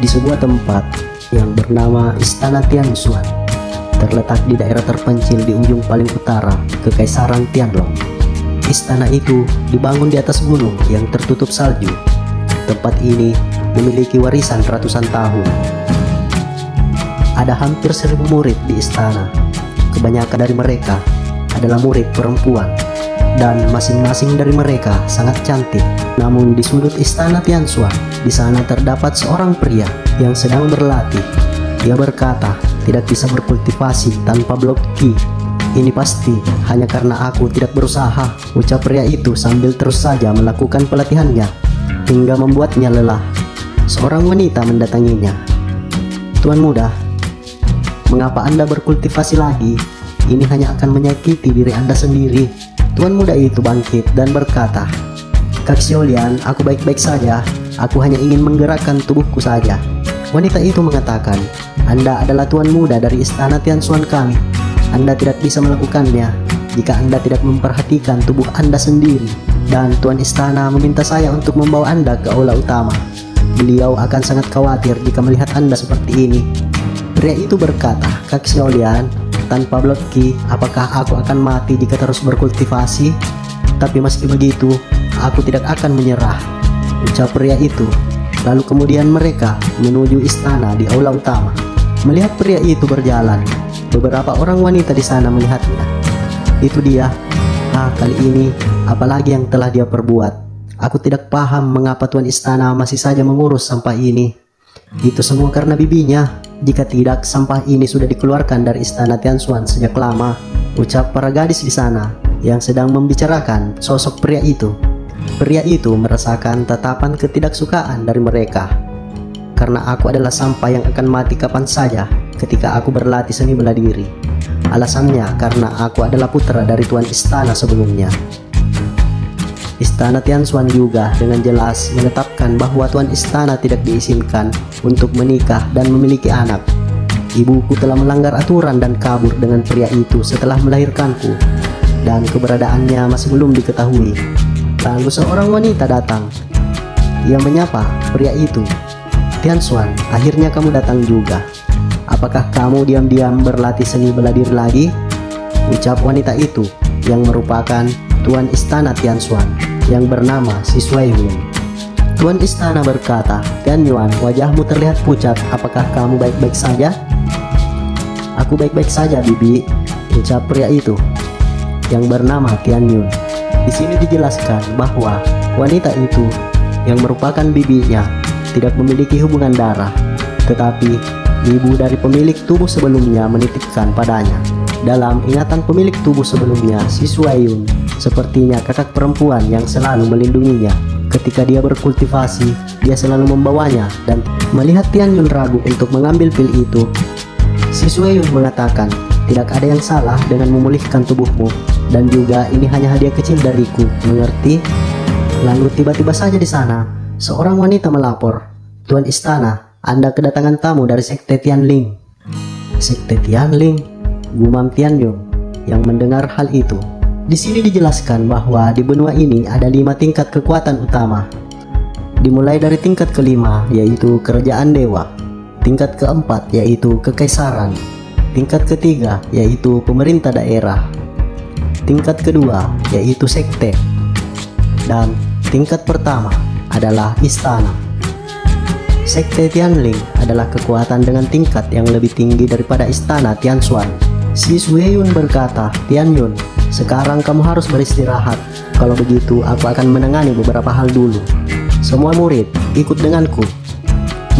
di sebuah tempat yang bernama Istana Tianxuan, terletak di daerah terpencil di ujung paling utara Kekaisaran Tianlong. Istana itu dibangun di atas gunung yang tertutup salju. Tempat ini memiliki warisan ratusan tahun. Ada hampir 1000 murid di istana. Kebanyakan dari mereka adalah murid perempuan, dan masing-masing dari mereka sangat cantik. Namun di sudut Istana Tianxuan, di sana terdapat seorang pria yang sedang berlatih. Dia berkata, tidak bisa berkultivasi tanpa blok Qi. Ini pasti hanya karena aku tidak berusaha, ucap pria itu sambil terus saja melakukan pelatihannya hingga membuatnya lelah. Seorang wanita mendatanginya. Tuan muda, mengapa Anda berkultivasi lagi? Ini hanya akan menyakiti diri Anda sendiri. Tuan muda itu bangkit dan berkata, Kak Xiaolian, aku baik-baik saja. Aku hanya ingin menggerakkan tubuhku saja. Wanita itu mengatakan, Anda adalah tuan muda dari Istana Tianxuan kami. Anda tidak bisa melakukannya jika Anda tidak memperhatikan tubuh Anda sendiri. Dan tuan istana meminta saya untuk membawa Anda ke aula utama. Beliau akan sangat khawatir jika melihat Anda seperti ini. Pria itu berkata, Kak Xiaolian, tanpa blok Qi, apakah aku akan mati jika terus berkultivasi? Tapi meski begitu, aku tidak akan menyerah, ucap pria itu. Lalu kemudian mereka menuju istana di aula utama. Melihat pria itu berjalan, beberapa orang wanita di sana melihatnya. Itu dia. Kali ini apalagi yang telah dia perbuat. Aku tidak paham mengapa tuan istana masih saja mengurus sampah ini. Itu semua karena bibinya. Jika tidak, sampah ini sudah dikeluarkan dari Istana Tianxuan sejak lama, ucap para gadis di sana yang sedang membicarakan sosok pria itu. Pria itu merasakan tatapan ketidaksukaan dari mereka. Karena aku adalah sampah yang akan mati kapan saja ketika aku berlatih seni bela diri. Alasannya karena aku adalah putra dari tuan istana sebelumnya. Istana Tianxuan juga dengan jelas menetapkan bahwa tuan istana tidak diizinkan untuk menikah dan memiliki anak. Ibuku telah melanggar aturan dan kabur dengan pria itu setelah melahirkanku, dan keberadaannya masih belum diketahui. Lalu seorang wanita datang. Ia menyapa pria itu. Tianxuan, akhirnya kamu datang juga. Apakah kamu diam-diam berlatih seni bela diri lagi? Ucap wanita itu yang merupakan tuan istana Tianxuan yang bernama Si Suaiyun. Tuan istana berkata, Tianyuan, wajahmu terlihat pucat. Apakah kamu baik-baik saja? Aku baik-baik saja, bibi, ucap pria itu yang bernama Tianyun. Di sini dijelaskan bahwa wanita itu yang merupakan bibinya tidak memiliki hubungan darah, tetapi ibu dari pemilik tubuh sebelumnya menitipkan padanya. Dalam ingatan pemilik tubuh sebelumnya, Si Suaiyun sepertinya kakak perempuan yang selalu melindunginya. Ketika dia berkultivasi, dia selalu membawanya, dan melihat Tianyun ragu untuk mengambil pil itu, Si Suaiyun mengatakan, tidak ada yang salah dengan memulihkan tubuhmu, dan juga ini hanya hadiah kecil dariku, mengerti? Lalu tiba-tiba saja di sana, seorang wanita melapor, Tuan istana, Anda kedatangan tamu dari sekte Tianling. Sekte Tianling? Gumam Tianyun yang mendengar hal itu. Di sini dijelaskan bahwa di benua ini ada 5 tingkat kekuatan utama. Dimulai dari tingkat kelima, yaitu kerajaan dewa. Tingkat keempat, yaitu kekaisaran. Tingkat ketiga, yaitu pemerintah daerah. Tingkat kedua, yaitu sekte. Dan tingkat pertama adalah istana. Sekte Tianling adalah kekuatan dengan tingkat yang lebih tinggi daripada istana Tianxuan. Si Suaiyun berkata, Tianyun, sekarang kamu harus beristirahat. Kalau begitu, aku akan menangani beberapa hal dulu. Semua murid, ikut denganku.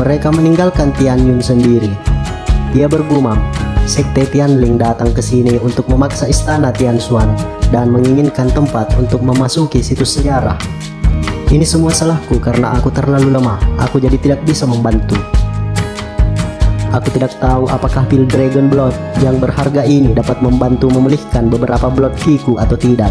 Mereka meninggalkan Tianyun sendiri. Dia bergumam, sekte Tianling datang ke sini untuk memaksa istana Tianxuan dan menginginkan tempat untuk memasuki situs sejarah. Ini semua salahku karena aku terlalu lemah. Aku jadi tidak bisa membantu. Aku tidak tahu apakah pil Dragon Blood yang berharga ini dapat membantu memulihkan beberapa blood Qi-ku atau tidak.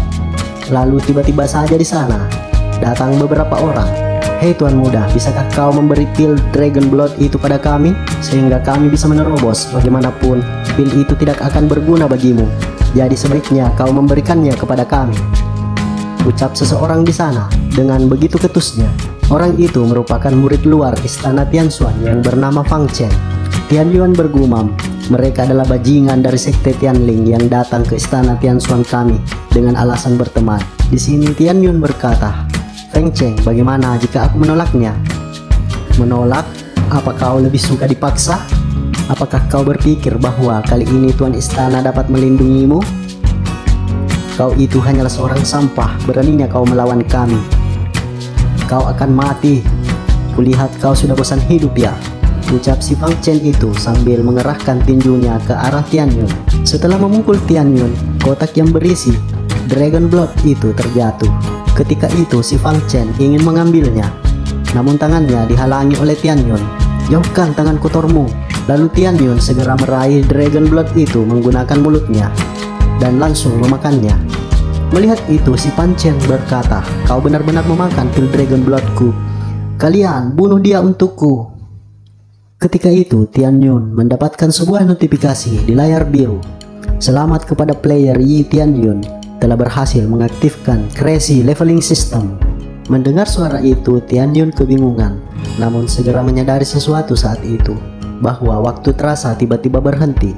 Lalu tiba-tiba saja di sana datang beberapa orang. Hei tuan muda, bisakah kau memberi pil Dragon Blood itu pada kami sehingga kami bisa menerobos? Bagaimanapun pil itu tidak akan berguna bagimu. Jadi sebaiknya kau memberikannya kepada kami, ucap seseorang di sana dengan begitu ketusnya. Orang itu merupakan murid luar istana Tianxuan yang bernama Fang Chen. Tian Yuan bergumam, mereka adalah bajingan dari sekte Tianling yang datang ke istana Tianxuan kami dengan alasan berteman. Di sini Tian Yuan berkata, Feng Chen, bagaimana jika aku menolaknya? Menolak? Apa kau lebih suka dipaksa? Apakah kau berpikir bahwa kali ini tuan istana dapat melindungimu? Kau itu hanyalah seorang sampah, beraninya kau melawan kami. Kau akan mati. Kulihat kau sudah bosan hidup ya, ucap si Fang Chen itu sambil mengerahkan tinjunya ke arah Tian Yuan. Setelah memukul Tian Yuan, kotak yang berisi Dragon Blood itu terjatuh. Ketika itu si Fang Chen ingin mengambilnya, namun tangannya dihalangi oleh Tian Yuan. Jauhkan tangan kotormu. Lalu Tian Yuan segera meraih Dragon Blood itu menggunakan mulutnya dan langsung memakannya. Melihat itu si Fang Chen berkata, kau benar-benar memakan pil Dragon Bloodku. Kalian bunuh dia untukku. Ketika itu Tian Yuan mendapatkan sebuah notifikasi di layar biru. Selamat kepada player Yi Tian Yuan telah berhasil mengaktifkan Crazy Leveling System. Mendengar suara itu Tian Yuan kebingungan, namun segera menyadari sesuatu saat itu, bahwa waktu terasa tiba-tiba berhenti.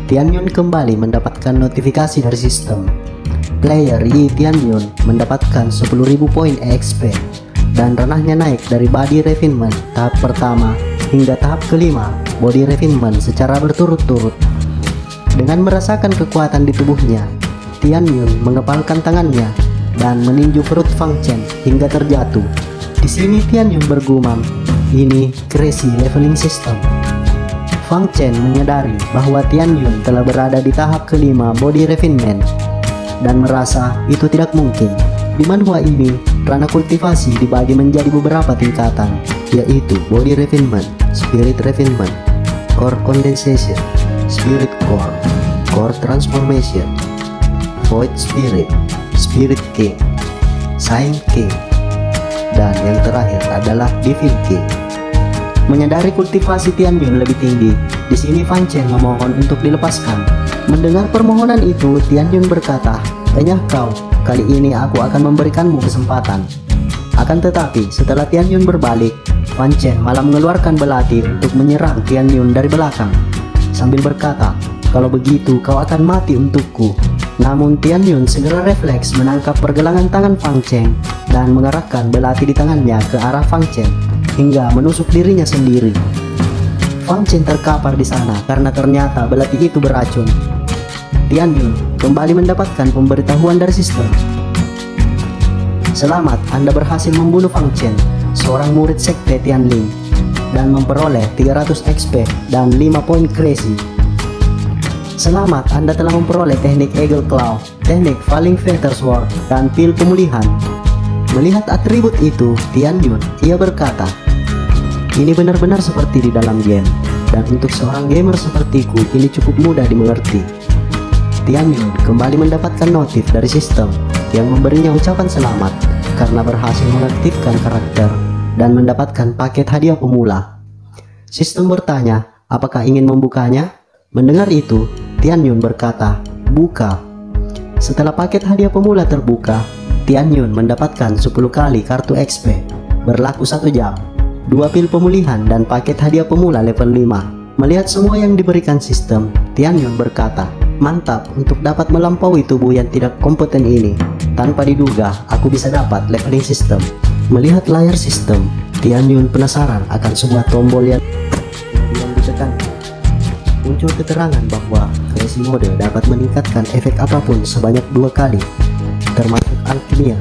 Tian Yuan kembali mendapatkan notifikasi dari sistem. Player Yi Tian Yuan mendapatkan 10.000 poin EXP dan ranahnya naik dari Body Refinement tahap pertama hingga tahap kelima Body Refinement secara berturut-turut. Dengan merasakan kekuatan di tubuhnya, Tian Yuan mengepalkan tangannya dan meninju perut Fang Chen hingga terjatuh. Di sini Tian Yuan bergumam, ini Crazy Leveling System. Fang Chen menyadari bahwa Tian Yuan telah berada di tahap kelima Body Refinement dan merasa itu tidak mungkin. Di manhwa ini, ranah kultivasi dibagi menjadi beberapa tingkatan, yaitu Body Refinement, Spirit Refinement, Core Condensation, Spirit Core, Core Transformation, Void Spirit, Spirit King, Sign King, dan yang terakhir adalah Divine King. Menyadari kultivasi Tian Yuan lebih tinggi, di sini Fang Chen memohon untuk dilepaskan. Mendengar permohonan itu, Tian Yuan berkata, "Enyah kau, kali ini aku akan memberikanmu kesempatan." Akan tetapi, setelah Tian Yuan berbalik, Fang Chen malah mengeluarkan belati untuk menyerang Tian Yuan dari belakang, sambil berkata, "Kalau begitu, kau akan mati untukku." Namun Tian Yuan segera refleks menangkap pergelangan tangan Fang Chen dan mengarahkan belati di tangannya ke arah Fang Chen hingga menusuk dirinya sendiri. Fang Chen terkapar di sana karena ternyata belati itu beracun. Tian Yuan kembali mendapatkan pemberitahuan dari sistem. Selamat, Anda berhasil membunuh Fang Chen, seorang murid sekte Tianling, dan memperoleh 300 XP dan 5 poin crazy. Selamat, Anda telah memperoleh teknik Eagle Claw, teknik Falling Feather Sword, dan pil pemulihan. Melihat atribut itu, Tian Yuan, ia berkata, ini benar-benar seperti di dalam game, dan untuk seorang gamer sepertiku, ini cukup mudah dimengerti. Tian Yuan kembali mendapatkan notif dari sistem yang memberinya ucapan selamat karena berhasil mengaktifkan karakter dan mendapatkan paket hadiah pemula. Sistem bertanya, apakah ingin membukanya? Mendengar itu, Tian Yuan berkata, buka. Setelah paket hadiah pemula terbuka, Tian Yuan mendapatkan 10 kali kartu XP, berlaku 1 jam, 2 pil pemulihan dan paket hadiah pemula level 5. Melihat semua yang diberikan sistem, Tian Yuan berkata, mantap untuk dapat melampaui tubuh yang tidak kompeten ini. Tanpa diduga, aku bisa dapat leveling system. Melihat layar sistem, Tian Yuan penasaran akan sebuah tombol yang ditekan. Muncul keterangan bahwa Crazy Mode dapat meningkatkan efek apapun sebanyak 2 kali, termasuk alkimia,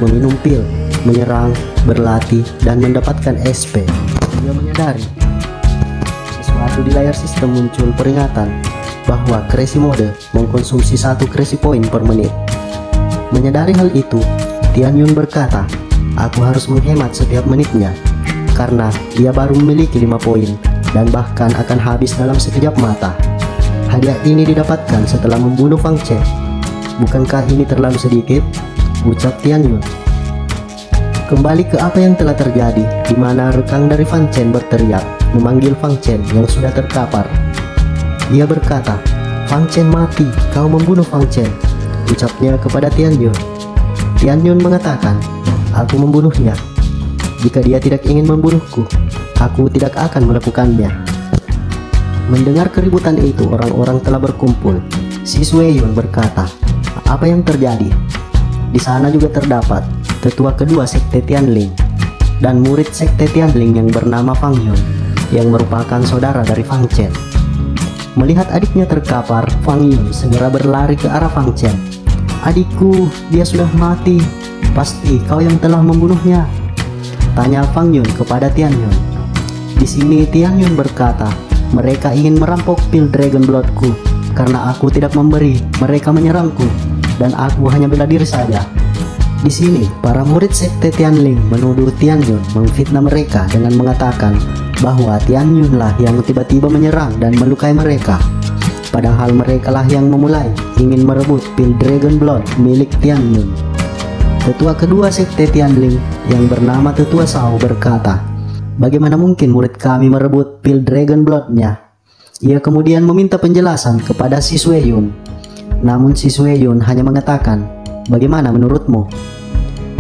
meminum pil, menyerang, berlatih, dan mendapatkan SP. Dia menyadari sesuatu di layar sistem muncul peringatan bahwa Crazy Mode mengkonsumsi 1 Crazy Point per menit. Menyadari hal itu, Tian Yuan berkata, aku harus menghemat setiap menitnya, karena dia baru memiliki 5 poin, dan bahkan akan habis dalam sekejap mata. Hadiah ini didapatkan setelah membunuh Fang Chen. Bukankah ini terlalu sedikit? Ucap Tian Yuan. Kembali ke apa yang telah terjadi, di mana rekan dari Fang Chen berteriak, memanggil Fang Chen yang sudah terkapar. Ia berkata, Fang Chen mati, kau membunuh Fang Chen, ucapnya kepada Tian Yuan. Tian Yuan mengatakan, aku membunuhnya. Jika dia tidak ingin membunuhku, aku tidak akan melakukannya. Mendengar keributan itu, orang-orang telah berkumpul. Si Sueyun berkata, apa yang terjadi? Di sana juga terdapat tetua kedua sekte Tianling dan murid sekte Tianling yang bernama Fang Yun, yang merupakan saudara dari Fang Chen. Melihat adiknya terkapar, Fang Yun segera berlari ke arah Fang Chen. Adikku, dia sudah mati. Pasti kau yang telah membunuhnya, tanya Fang Yun kepada Tian Yun. Di sini Tian Yun berkata, mereka ingin merampok pil Dragon Blood-ku. Karena aku tidak memberi, mereka menyerangku, dan aku hanya bela diri saja. Di sini, para murid sekte Tianling menuduh Tian Yun memfitnah mereka dengan mengatakan bahwa Tian Yun lah yang tiba-tiba menyerang dan melukai mereka. Padahal mereka lah yang memulai ingin merebut pil Dragon Blood milik Tian Yun. Tetua kedua sekte Tianling yang bernama Tetua Shao berkata, bagaimana mungkin murid kami merebut pil Dragon Blood-nya? Ia kemudian meminta penjelasan kepada si Sueyun. Namun si Sueyun hanya mengatakan, bagaimana menurutmu?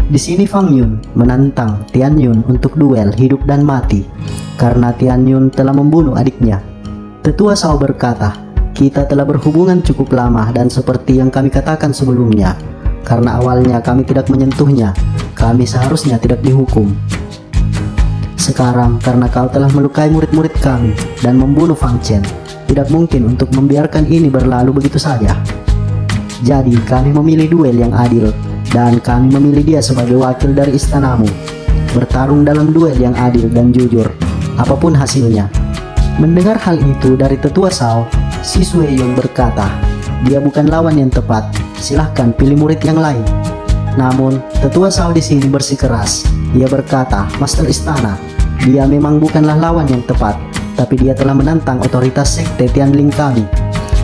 Di sini Fang Yun menantang Tian Yun untuk duel hidup dan mati karena Tian Yun telah membunuh adiknya. Tetua Shao berkata, kita telah berhubungan cukup lama dan seperti yang kami katakan sebelumnya, karena awalnya kami tidak menyentuhnya, kami seharusnya tidak dihukum. Sekarang karena kau telah melukai murid-murid kami dan membunuh Fang Chen, tidak mungkin untuk membiarkan ini berlalu begitu saja. Jadi kami memilih duel yang adil, dan kami memilih dia sebagai wakil dari istanamu. Bertarung dalam duel yang adil dan jujur, apapun hasilnya. Mendengar hal itu dari Tetua Shao, si Sueyun berkata, dia bukan lawan yang tepat, silahkan pilih murid yang lain. Namun Tetua Shao di sini bersikeras. Ia berkata, Master Istana, dia memang bukanlah lawan yang tepat, tapi dia telah menantang otoritas sekte Tianling kami.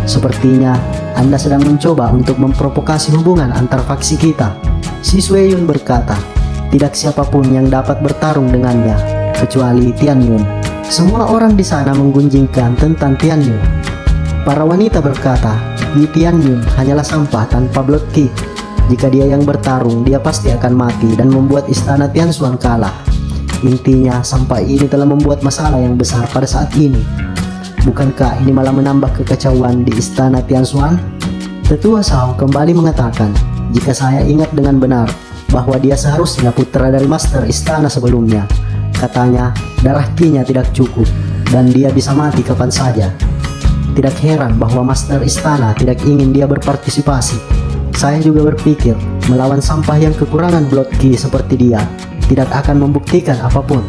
Sepertinya Anda sedang mencoba untuk memprovokasi hubungan antar faksi kita. Si Sueyun berkata, tidak siapapun yang dapat bertarung dengannya, kecuali Tian Yun. Semua orang di sana menggunjingkan tentang Tian Yun. Para wanita berkata, Tian Yun hanyalah sampah tanpa blood key. Jika dia yang bertarung, dia pasti akan mati dan membuat istana Tianxuan kalah. Intinya, sampah ini telah membuat masalah yang besar pada saat ini. Bukankah ini malah menambah kekacauan di istana Tianxuan? Tetua Shao kembali mengatakan, jika saya ingat dengan benar, bahwa dia seharusnya putra dari master istana sebelumnya. Katanya, darah Qi-nya tidak cukup, dan dia bisa mati kapan saja. Tidak heran bahwa master istana tidak ingin dia berpartisipasi. Saya juga berpikir, melawan sampah yang kekurangan blood Qi seperti dia, tidak akan membuktikan apapun.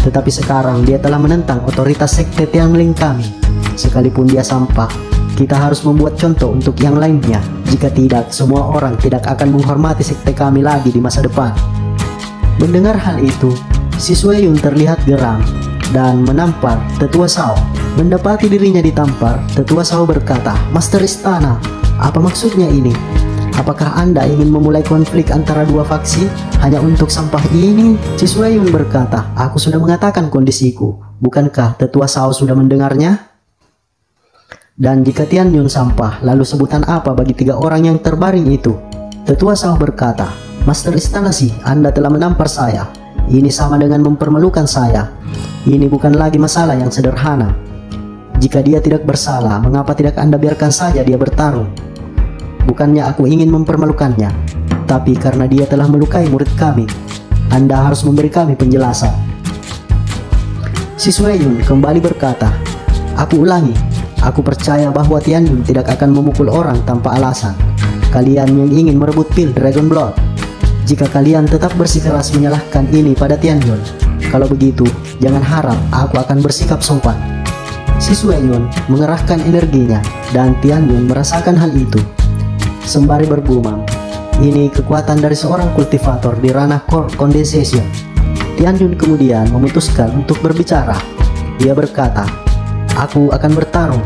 Tetapi sekarang dia telah menentang otoritas sekte Tianling kami. Sekalipun dia sampah, kita harus membuat contoh untuk yang lainnya. Jika tidak, semua orang tidak akan menghormati sekte kami lagi di masa depan. Mendengar hal itu, si Sueyun terlihat geram dan menampar Tetua Shao. Mendapati dirinya ditampar, Tetua Shao berkata, Master Istana, apa maksudnya ini? Apakah Anda ingin memulai konflik antara dua faksi hanya untuk sampah ini? Si Sueyun berkata, aku sudah mengatakan kondisiku. Bukankah Tetua Shao sudah mendengarnya? Dan jika Tian Yun sampah, lalu sebutan apa bagi tiga orang yang terbaring itu? Tetua Shao berkata, Master Istana sih, Anda telah menampar saya. Ini sama dengan mempermalukan saya. Ini bukan lagi masalah yang sederhana. Jika dia tidak bersalah, mengapa tidak Anda biarkan saja dia bertarung? Bukannya aku ingin mempermalukannya, tapi karena dia telah melukai murid kami, Anda harus memberi kami penjelasan. Si Sueyun kembali berkata, aku ulangi, aku percaya bahwa Tian Yun tidak akan memukul orang tanpa alasan. Kalian yang ingin merebut pil Dragon Blood. Jika kalian tetap bersikeras menyalahkan ini pada Tian Yun, kalau begitu, jangan harap aku akan bersikap sopan. Si Sueyun mengerahkan energinya dan Tian Yun merasakan hal itu. Sembari bergumam, ini kekuatan dari seorang kultivator di ranah core condensation. Tian Yun kemudian memutuskan untuk berbicara. Dia berkata, aku akan bertarung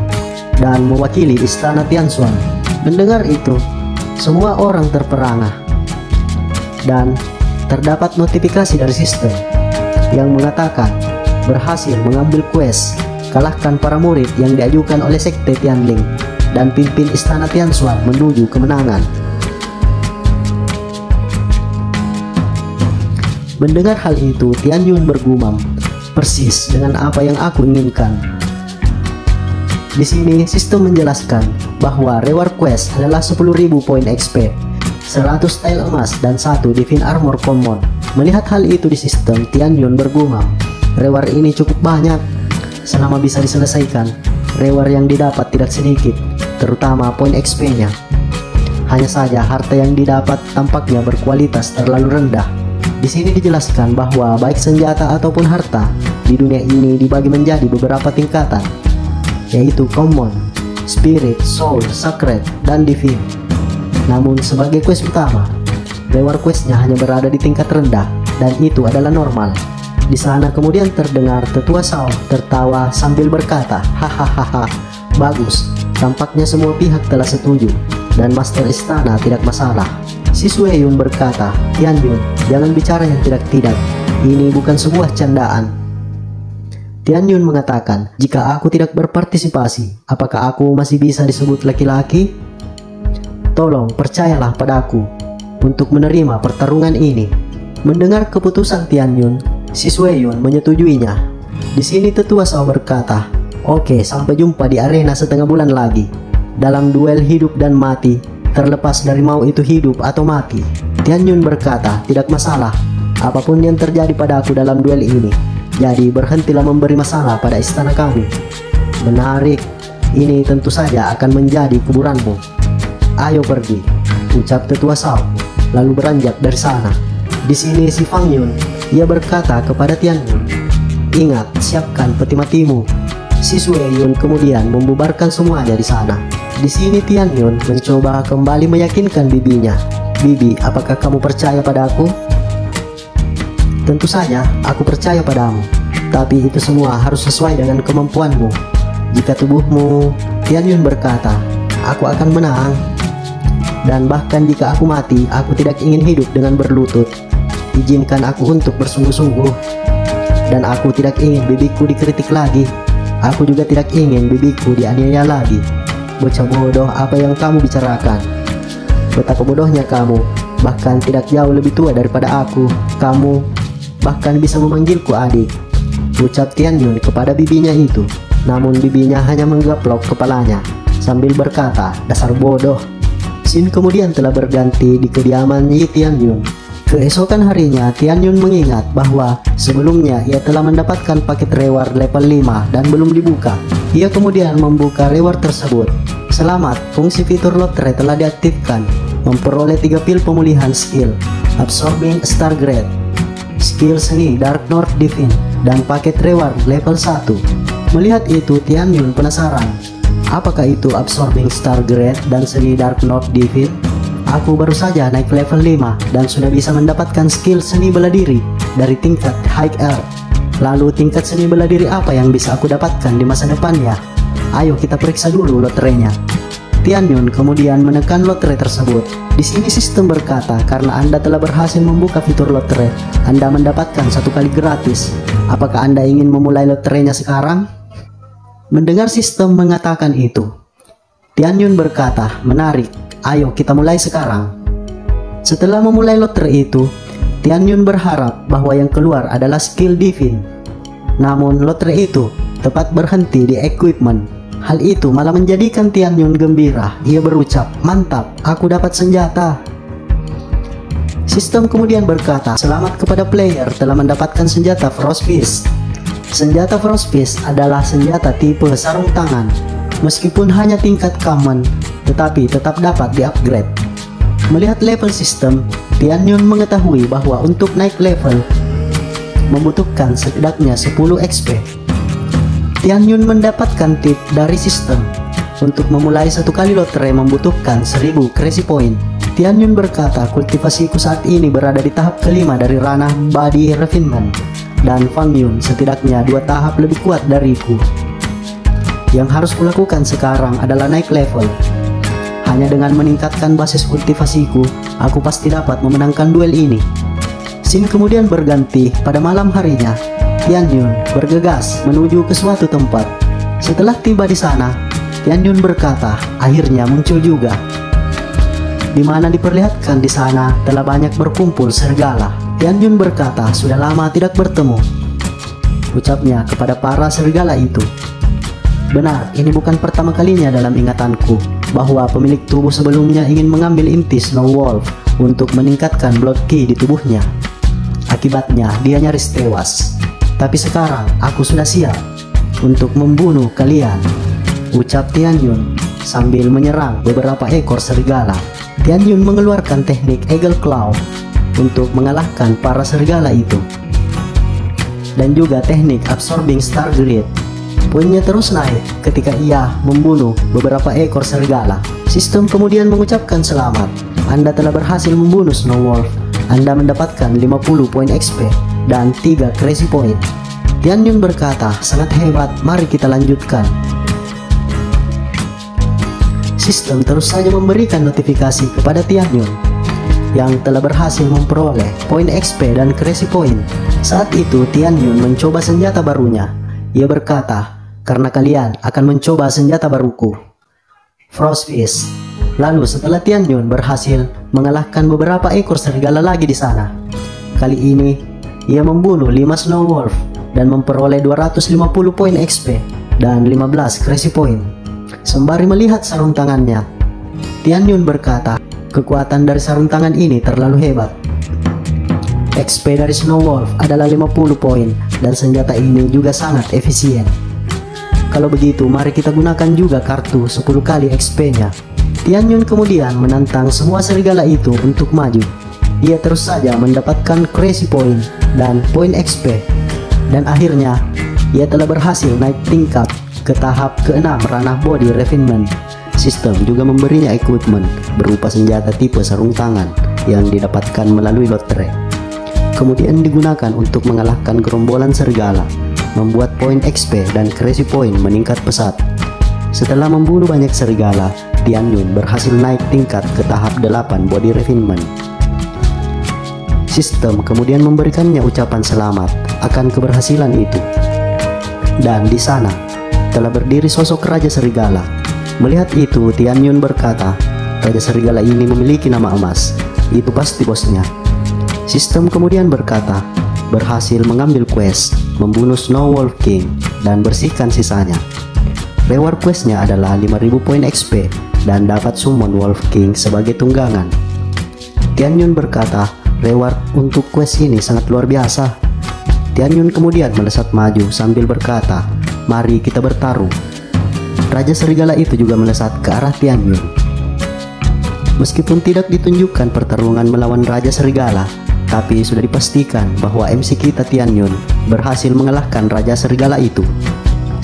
dan mewakili istana Tianxuan. Mendengar itu, semua orang terperangah. Dan terdapat notifikasi dari sistem yang mengatakan berhasil mengambil quest, kalahkan para murid yang diajukan oleh sekte Tianling dan pimpin istana Tianxuan menuju kemenangan. Mendengar hal itu, Tian Yun bergumam, persis dengan apa yang aku inginkan. Di sini sistem menjelaskan bahwa reward quest adalah 10.000 poin XP, 100 tile emas, dan 1 divine armor common. Melihat hal itu di sistem, Tian Yun bergumam, reward ini cukup banyak. Selama bisa diselesaikan, reward yang didapat tidak sedikit, terutama poin XP-nya. Hanya saja harta yang didapat tampaknya berkualitas terlalu rendah. Di sini dijelaskan bahwa baik senjata ataupun harta di dunia ini dibagi menjadi beberapa tingkatan, yaitu common, spirit, soul, sacred, dan divine. Namun sebagai quest utama, reward questnya hanya berada di tingkat rendah, dan itu adalah normal. Di sana kemudian terdengar tetua Shao tertawa sambil berkata, hahaha, bagus, tampaknya semua pihak telah setuju, dan Master Istana tidak masalah. Si Sui Yun berkata, Tian Yun, jangan bicara yang tidak-tidak, ini bukan sebuah candaan. Tian Yun mengatakan, jika aku tidak berpartisipasi, apakah aku masih bisa disebut laki-laki? Tolong percayalah padaku untuk menerima pertarungan ini. Mendengar keputusan Tian Yun, si Sui Yun menyetujuinya. Di sini tetua Shao berkata, oke, sampai jumpa di arena setengah bulan lagi. Dalam duel hidup dan mati, terlepas dari mau itu hidup atau mati. Tian Yun berkata, tidak masalah, apapun yang terjadi padaku dalam duel ini. Jadi berhentilah memberi masalah pada istana kami. Menarik, ini tentu saja akan menjadi kuburanmu. Ayo pergi, ucap tetua Shao, lalu beranjak dari sana. Di sini si Fang Yun, ia berkata kepada Tian Yun, ingat, siapkan peti matimu. Si Sui Yun kemudian membubarkan semuanya di sana. Di sini Tian Yun mencoba kembali meyakinkan bibinya. Bibi, apakah kamu percaya padaku? Tentu saja, aku percaya padamu. Tapi itu semua harus sesuai dengan kemampuanmu. Jika tubuhmu, Tian Yun berkata, aku akan menang. Dan bahkan jika aku mati, aku tidak ingin hidup dengan berlutut. Izinkan aku untuk bersungguh-sungguh. Dan aku tidak ingin bibiku dikritik lagi. Aku juga tidak ingin bibiku dianiaya lagi. Bocah bodoh, apa yang kamu bicarakan? Betapa bodohnya kamu. Bahkan tidak jauh lebih tua daripada aku. Kamu bahkan bisa memanggilku adik, ucap Tian Yun kepada bibinya itu. Namun bibinya hanya menggaplok kepalanya sambil berkata, dasar bodoh. Scene kemudian telah berganti di kediaman Yi Tian Yun. Keesokan harinya, Tian Yun mengingat bahwa sebelumnya ia telah mendapatkan paket reward level 5 dan belum dibuka. Ia kemudian membuka reward tersebut. Selamat, fungsi fitur lotre telah diaktifkan. Memperoleh 3 pil pemulihan skill, Absorbing Star Grade, skill seni Dark North Divine, dan paket reward level 1. Melihat itu, Tian Yun penasaran. Apakah itu Absorbing Star Grade dan seni Dark North Divine? Aku baru saja naik level 5 dan sudah bisa mendapatkan skill seni bela diri dari tingkat High Elf. Lalu tingkat seni bela diri apa yang bisa aku dapatkan di masa depannya? Ayo kita periksa dulu lotrenya. Tian Yun kemudian menekan lotre tersebut. Di sini sistem berkata, karena Anda telah berhasil membuka fitur lotre, Anda mendapatkan 1 kali gratis. Apakah Anda ingin memulai lotrenya sekarang? Mendengar sistem mengatakan itu, Tian Yun berkata, menarik, ayo kita mulai sekarang. Setelah memulai lotre itu, Tian Yun berharap bahwa yang keluar adalah skill divine. Namun lotre itu tepat berhenti di equipment. Hal itu malah menjadikan Tian Yun gembira. Ia berucap, mantap, aku dapat senjata. Sistem kemudian berkata, selamat kepada player telah mendapatkan senjata Frost Fist. Senjata Frost Fist adalah senjata tipe sarung tangan. Meskipun hanya tingkat common, tetapi tetap dapat di-upgrade. Melihat level sistem, Tian Yun mengetahui bahwa untuk naik level membutuhkan setidaknya 10 XP. Tian Yun mendapatkan tip dari sistem. Untuk memulai 1 kali lotre membutuhkan 1000 crazy point. Tian Yun berkata, kultivasiku saat ini berada di tahap kelima dari ranah body refinement. Dan Fang Yun setidaknya 2 tahap lebih kuat dariku. Yang harus kulakukan sekarang adalah naik level. Hanya dengan meningkatkan basis kultivasiku, aku pasti dapat memenangkan duel ini. Scene kemudian berganti pada malam harinya. Tian Yun bergegas menuju ke suatu tempat. Setelah tiba di sana, Tian Yun berkata, akhirnya muncul juga. Di mana diperlihatkan di sana telah banyak berkumpul serigala. Tian Yun berkata, sudah lama tidak bertemu, ucapnya kepada para serigala itu. Benar, ini bukan pertama kalinya dalam ingatanku bahwa pemilik tubuh sebelumnya ingin mengambil inti Snow Wolf untuk meningkatkan blood ki di tubuhnya. Akibatnya dia nyaris tewas. Tapi sekarang aku sudah siap untuk membunuh kalian, ucap Tian Yun sambil menyerang beberapa ekor serigala. Tian Yun mengeluarkan teknik Eagle Claw untuk mengalahkan para serigala itu, dan juga teknik Absorbing Star Grid. Poinnya terus naik ketika ia membunuh beberapa ekor serigala. Sistem kemudian mengucapkan selamat, Anda telah berhasil membunuh Snow Wolf. Anda mendapatkan 50 poin XP dan 3 crazy point. Tian Yun berkata, sangat hebat, mari kita lanjutkan. Sistem terus saja memberikan notifikasi kepada Tian Yun yang telah berhasil memperoleh poin XP dan crazy point. Saat itu Tian Yun mencoba senjata barunya. Ia berkata, karena kalian akan mencoba senjata baruku, Frost Fist. Lalu setelah Tian Yun berhasil mengalahkan beberapa ekor serigala lagi di sana, kali ini ia membunuh 5 Snow Wolf dan memperoleh 250 poin XP dan 15 crazy point. Sembari melihat sarung tangannya, Tian Yun berkata, kekuatan dari sarung tangan ini terlalu hebat. XP dari Snow Wolf adalah 50 poin dan senjata ini juga sangat efisien. Kalau begitu, mari kita gunakan juga kartu 10 kali XP-nya. Tian Yun kemudian menantang semua serigala itu untuk maju. Dia terus saja mendapatkan crazy point dan poin XP, dan akhirnya ia telah berhasil naik tingkat ke tahap ke-6 ranah body refinement. Sistem juga memberinya equipment berupa senjata tipe sarung tangan yang didapatkan melalui lotre. Kemudian digunakan untuk mengalahkan gerombolan serigala, membuat poin XP dan crazy point meningkat pesat. Setelah membunuh banyak serigala, Tian Yun berhasil naik tingkat ke tahap 8 body refinement. Sistem kemudian memberikannya ucapan selamat akan keberhasilan itu. Dan di sana telah berdiri sosok Raja Serigala. Melihat itu, Tian Yun berkata, Raja Serigala ini memiliki nama emas, itu pasti bosnya. Sistem kemudian berkata, berhasil mengambil quest, membunuh Snow Wolf King dan bersihkan sisanya. Reward questnya adalah 5000 poin XP dan dapat summon Wolf King sebagai tunggangan. Tian Yun berkata, reward untuk quest ini sangat luar biasa. Tian Yun kemudian melesat maju sambil berkata, mari kita bertaruh. Raja Serigala itu juga melesat ke arah Tian Yun. Meskipun tidak ditunjukkan pertarungan melawan Raja Serigala, tapi sudah dipastikan bahwa MC kita Tian Yun berhasil mengalahkan Raja Serigala itu.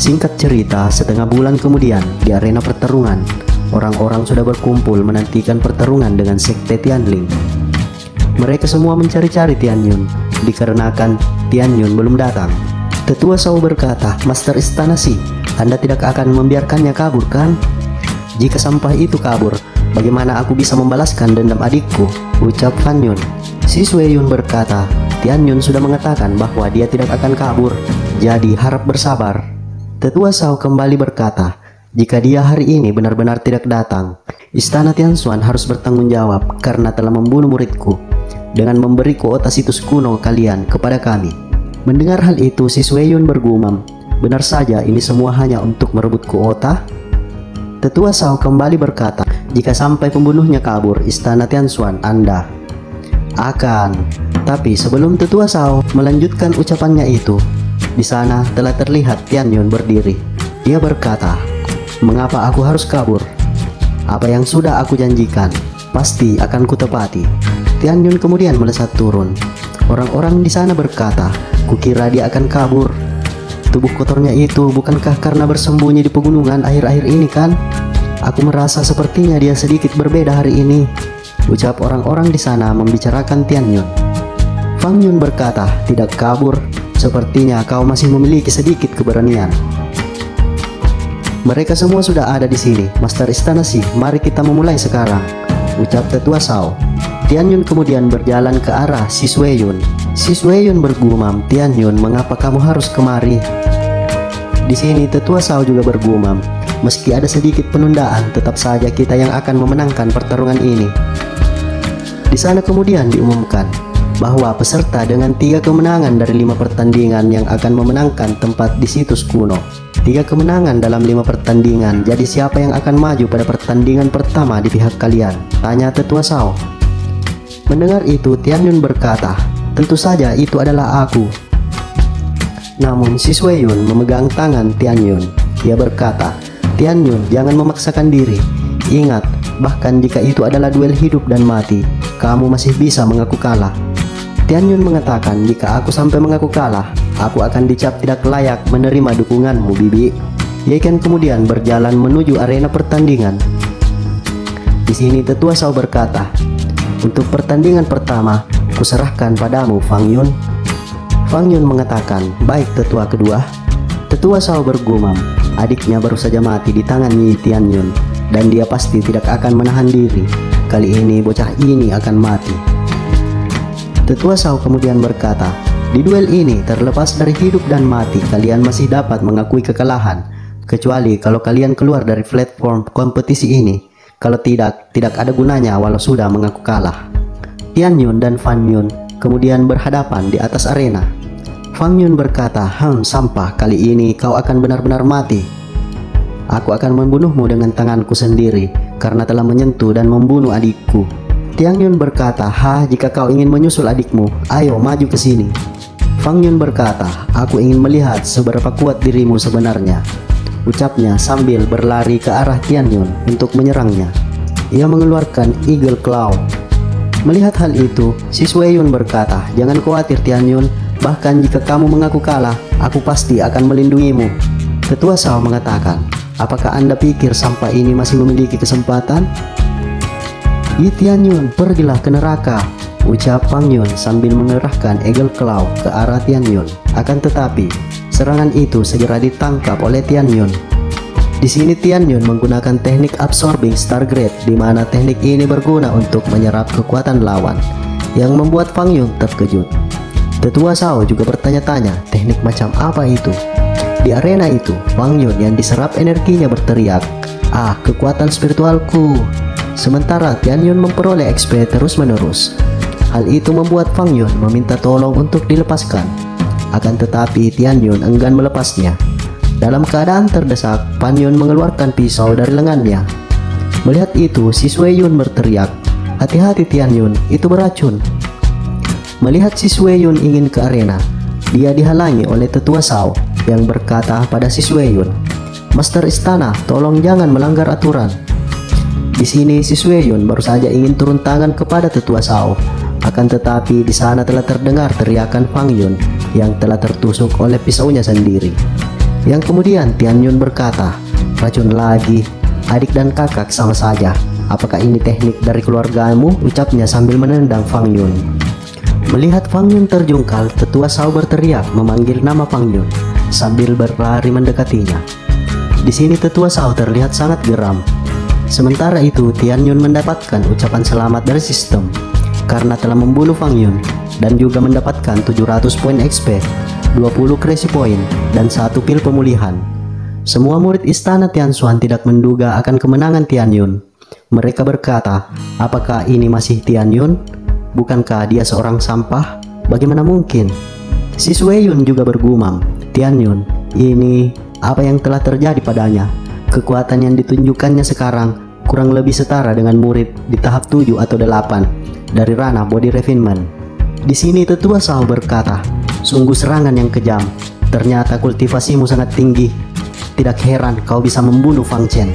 Singkat cerita, setengah bulan kemudian di arena pertarungan, orang-orang sudah berkumpul menantikan pertarungan dengan Sekte Tianling. Mereka semua mencari-cari Tian Yun, dikarenakan Tian Yun belum datang. Tetua Shao berkata, Master Istana Si, Anda tidak akan membiarkannya kabur kan? Jika sampai itu kabur, bagaimana aku bisa membalaskan dendam adikku? Ucap Fan Yun. Si Sui Yun berkata, Tian Yun sudah mengatakan bahwa dia tidak akan kabur, jadi harap bersabar. Tetua Shao kembali berkata, jika dia hari ini benar-benar tidak datang, Istana Tianxuan harus bertanggung jawab karena telah membunuh muridku dengan memberi kuota situs kuno kalian kepada kami. Mendengar hal itu, si Sui Yun bergumam, benar saja ini semua hanya untuk merebut kuota? Tetua Shao kembali berkata, jika sampai pembunuhnya kabur, Istana Tianxuan Anda akan. Tapi sebelum Tetua Shao melanjutkan ucapannya itu, di sana telah terlihat Tian Yun berdiri. Dia berkata, mengapa aku harus kabur? Apa yang sudah aku janjikan pasti akan kutepati. Tian Yun kemudian melesat turun. Orang-orang di sana berkata, kukira dia akan kabur. Tubuh kotornya itu bukankah karena bersembunyi di pegunungan akhir-akhir ini kan? Aku merasa sepertinya dia sedikit berbeda hari ini, ucap orang-orang di sana membicarakan Tian Yun. Fang Yun berkata, tidak kabur. Sepertinya kau masih memiliki sedikit keberanian. Mereka semua sudah ada di sini, Master Istana Si, mari kita memulai sekarang, ucap Tetua Shao. Tian Yun kemudian berjalan ke arah si Sui Yun. Si Sui Yun bergumam, Tian Yun, mengapa kamu harus kemari? Di sini Tetua Shao juga bergumam, meski ada sedikit penundaan, tetap saja kita yang akan memenangkan pertarungan ini. Di sana kemudian diumumkan, bahwa peserta dengan 3 kemenangan dari 5 pertandingan yang akan memenangkan tempat di situs kuno. 3 kemenangan dalam 5 pertandingan, jadi siapa yang akan maju pada pertandingan pertama di pihak kalian? Tanya Tetua Shao. Mendengar itu, Tian Yun berkata, tentu saja itu adalah aku. Namun si Sui Yun memegang tangan Tian Yun. Ia berkata, Tian Yun, jangan memaksakan diri. Ingat, bahkan jika itu adalah duel hidup dan mati, kamu masih bisa mengaku kalah. Tian Yun mengatakan, jika aku sampai mengaku kalah, aku akan dicap tidak layak menerima dukunganmu, bibi. Ye Ken kemudian berjalan menuju arena pertandingan. Di sini Tetua Shao berkata, untuk pertandingan pertama, kuserahkan padamu, Fang Yun. Fang Yun mengatakan, baik Tetua kedua. Tetua Shao bergumam, adiknya baru saja mati di tangan Yi Tian Yun, dan dia pasti tidak akan menahan diri. Kali ini bocah ini akan mati. Tetua Shao kemudian berkata, di duel ini terlepas dari hidup dan mati, kalian masih dapat mengakui kekalahan, kecuali kalau kalian keluar dari platform kompetisi ini. Kalau tidak ada gunanya walau sudah mengaku kalah. Tian Yun dan Fan Yun kemudian berhadapan di atas arena. Fang Yun berkata, sampah, kali ini kau akan benar-benar mati. Aku akan membunuhmu dengan tanganku sendiri karena telah menyentuh dan membunuh adikku. Tian Yun berkata, jika kau ingin menyusul adikmu, ayo maju ke sini. Fang Yun berkata, aku ingin melihat seberapa kuat dirimu sebenarnya. Ucapnya sambil berlari ke arah Tian Yun untuk menyerangnya. Ia mengeluarkan Eagle Claw. Melihat hal itu, si Sui Yun berkata, jangan khawatir Tian Yun, bahkan jika kamu mengaku kalah, aku pasti akan melindungimu. Tetua Shao mengatakan, apakah Anda pikir sampah ini masih memiliki kesempatan? Yi Tian Yun, pergilah ke neraka, ucap Fang Yun sambil mengerahkan Eagle Claw ke arah Tian Yun. Akan tetapi, serangan itu segera ditangkap oleh Tian Yun. Di sini Tian Yun menggunakan teknik Absorbing Star Grade, di mana teknik ini berguna untuk menyerap kekuatan lawan, yang membuat Fang Yun terkejut. Tetua Shao juga bertanya-tanya, teknik macam apa itu? Di arena itu, Fang Yun yang diserap energinya berteriak, kekuatan spiritualku. Sementara Tian Yun memperoleh XP terus-menerus. Hal itu membuat Fang Yun meminta tolong untuk dilepaskan. Akan tetapi Tian Yun enggan melepasnya. Dalam keadaan terdesak, Fan Yun mengeluarkan pisau dari lengannya. Melihat itu, si Sui Yun berteriak, hati-hati Tian Yun, itu beracun. Melihat si Sui Yun ingin ke arena, dia dihalangi oleh Tetua Shao yang berkata pada si Sui Yun, Master Istana, tolong jangan melanggar aturan. Di sini si Sui Yun baru saja ingin turun tangan kepada Tetua Shao. Akan tetapi di sana telah terdengar teriakan Fang Yun yang telah tertusuk oleh pisaunya sendiri. Yang kemudian Tian Yun berkata, racun lagi, adik dan kakak sama saja. Apakah ini teknik dari keluargamu? Ucapnya sambil menendang Fang Yun. Melihat Fang Yun terjungkal, Tetua Shao berteriak memanggil nama Fang Yun sambil berlari mendekatinya. Di sini Tetua Shao terlihat sangat geram. Sementara itu Tian Yun mendapatkan ucapan selamat dari sistem karena telah membunuh Fang Yun dan juga mendapatkan 700 poin XP, 20 crazy point, dan 1 pil pemulihan. Semua murid istana Tianshan tidak menduga akan kemenangan Tian Yun. Mereka berkata, apakah ini masih Tian Yun? Bukankah dia seorang sampah? Bagaimana mungkin? Si Sui Yun juga bergumam, Tian Yun, ini apa yang telah terjadi padanya? Kekuatan yang ditunjukkannya sekarang kurang lebih setara dengan murid di tahap 7 atau 8 dari ranah body refinement. Di sini Tetua Shao berkata, sungguh serangan yang kejam. Ternyata kultivasimu sangat tinggi. Tidak heran kau bisa membunuh Fang Chen.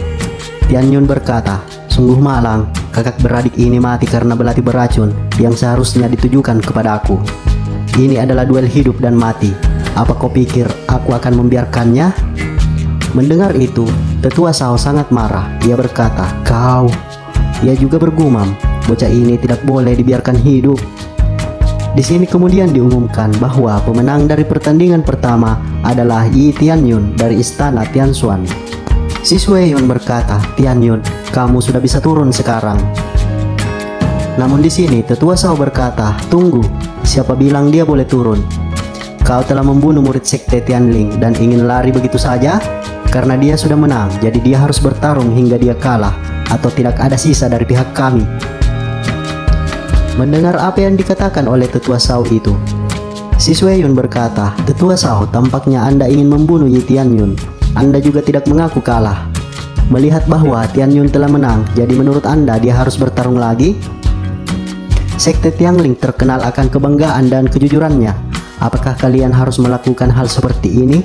Tian Yun berkata, sungguh malang, kakak beradik ini mati karena belati beracun yang seharusnya ditujukan kepada aku. Ini adalah duel hidup dan mati. Apa kau pikir aku akan membiarkannya? Mendengar itu, Tetua Shao sangat marah. Ia berkata, kau. Ia juga bergumam, bocah ini tidak boleh dibiarkan hidup. Di sini kemudian diumumkan bahwa pemenang dari pertandingan pertama adalah Yi Tian Yun dari istana Tianshan. Si Sui Yun berkata, Tian Yun, kamu sudah bisa turun sekarang. Namun di sini Tetua Shao berkata, tunggu, siapa bilang dia boleh turun? Kau telah membunuh murid sekte Tianling dan ingin lari begitu saja? Karena dia sudah menang, jadi dia harus bertarung hingga dia kalah, atau tidak ada sisa dari pihak kami. Mendengar apa yang dikatakan oleh tetua Shao itu, si Sui Yun berkata, "Tetua Shao, tampaknya Anda ingin membunuh Yi Tianyun. Anda juga tidak mengaku kalah. Melihat bahwa Tianyun telah menang, jadi menurut Anda dia harus bertarung lagi?" Sekte Tiangling terkenal akan kebanggaan dan kejujurannya. Apakah kalian harus melakukan hal seperti ini?